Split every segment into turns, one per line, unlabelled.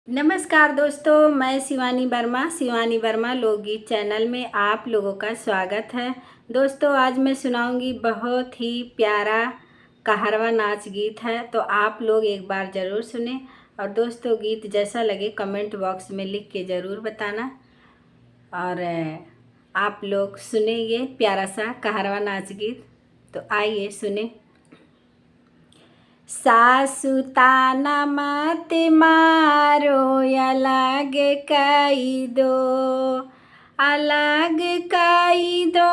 नमस्कार दोस्तों, मैं शिवानी वर्मा लोकगीत चैनल में आप लोगों का स्वागत है। दोस्तों, आज मैं सुनाऊंगी बहुत ही प्यारा कहरवा नाच गीत है, तो आप लोग एक बार ज़रूर सुने। और दोस्तों, गीत जैसा लगे कमेंट बॉक्स में लिख के ज़रूर बताना। और आप लोग सुने ये प्यारा सा कहरवा नाच गीत, तो आइए सुने। सासु ताना मत मारो, अलग कई दो, अलग कई दो,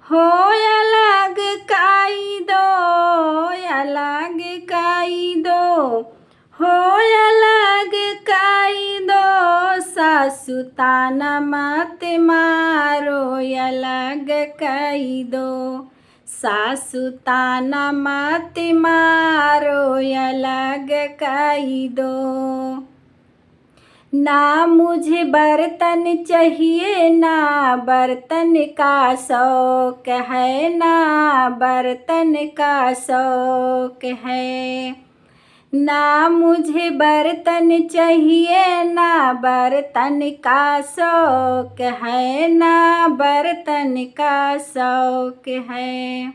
हो अलग कई दो, अलग कई दो, हो अलग कई दो। सासु ताना मत मारो, अलग कई दो, सासु ताना मत मारो, अलग कई दो। ना मुझे बर्तन चाहिए, ना बर्तन का शौक है, ना बर्तन का शौक है। ना मुझे बर्तन चाहिए, ना बर्तन का शौक है, ना बर्तन का शौक है।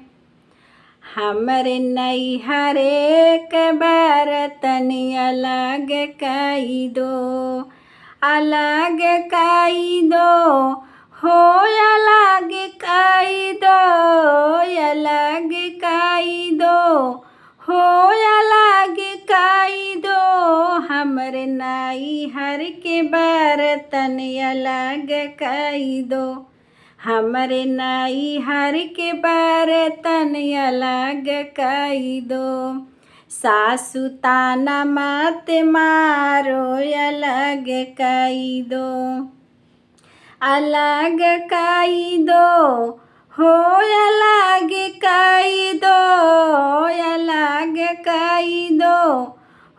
हमरे नैहर के बर्तन अलग कई दो, अलग कई दो, हो अलग कई दो, अलग कई दो, हो अलग कई दो। हमरे नैहर के बर्तन अलग कई दो, हमरे नैहर के बर्तन अलग कई दो। सासु ताना मत मारो, अलग कई दो, अलग कई दो, हो अलग कई दो, अलग कई दो,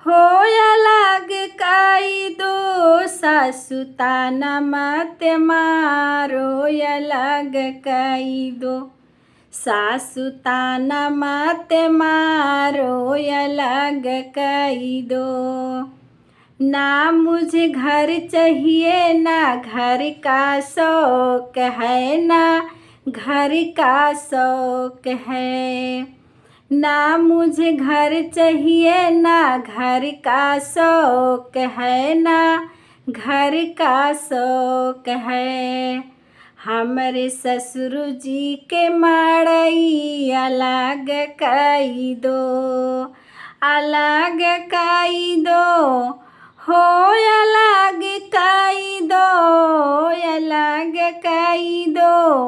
हो अलग कई दो। सासु ताना मत मारो, अलग कई दो, सासु ताना मत मारो, अलग कई दो। ना मुझे घर चाहिए, ना घर का शौक है, ना घर का शौक है। ना मुझे घर चाहिए, ना घर का शौक है, ना घर का शौक है। हमरे ससुर जी के मड़ई अलग कई दो, अलग कई दो, हो अलग कई दो, अलग कई दो,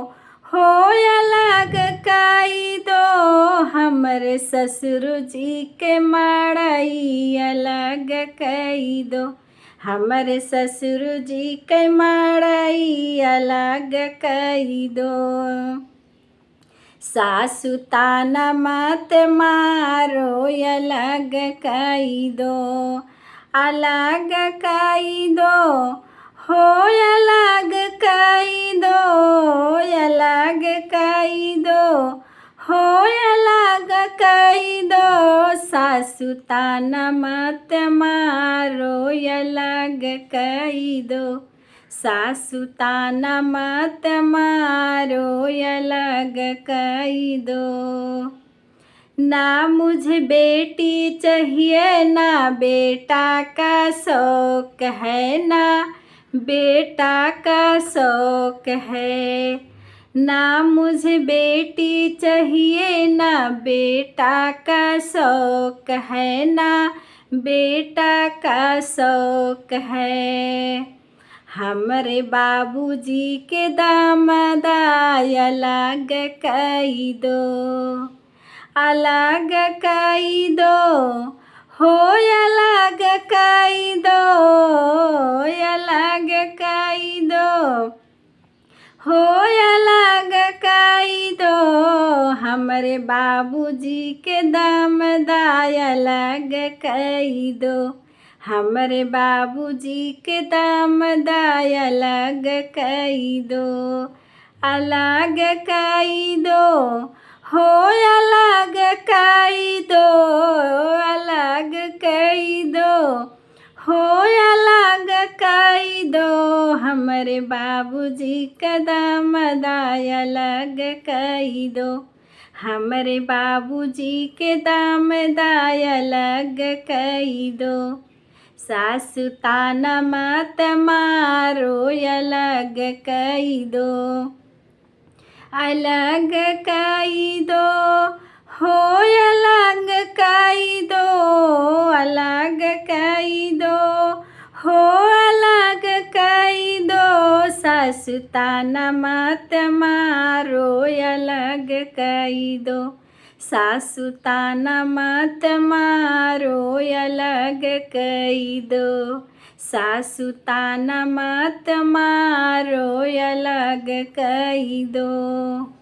हो अलग कई दो। हमरे ससुर जी के मड़ई अलग कई दो, हमरे ससुर जी के मड़ई अलग कई दो। सासु ताना मत मारो, अलग कई दो, अलग कई दो, हो अलग कई दो, अलग कई दो, हो अलग कई दो। सासु ताना मत मारो, अलग कई दो, सासु ताना मत मारो, अलग कई दो। ना मुझे बेटी चाहिए, ना बेटा का शौक है, ना बेटा का शौक है। ना मुझे बेटी चाहिए, ना बेटा का शौक है, ना बेटा का शौक है। हमरे बाबूजी के दामाद अलग कई दो, अलग कई दो, हो अलग कई दो, अलग कई दो, हो अलग कई दो। हमरे बाबूजी के दामाद अलग कई दो, हमरे बाबूजी के दामाद अलग कई दो, अलग कई दो, हो अलग कई दो, अलग कई दो, हो अलग कई दो हमरे बाबूजी का दामदाय अलग कई दो हमरे बाबूजी के दामदाय अलग कई दो सासु ताना मत मारो अलग कई दो अलग कई दो हो अलग कई दो अलग कई दो हो अलग कई दो सासु ताना मत मारो अलग कई दो सासु ताना मत मारो अलग कई दो सासु ताना मत मारो अलग कई दो।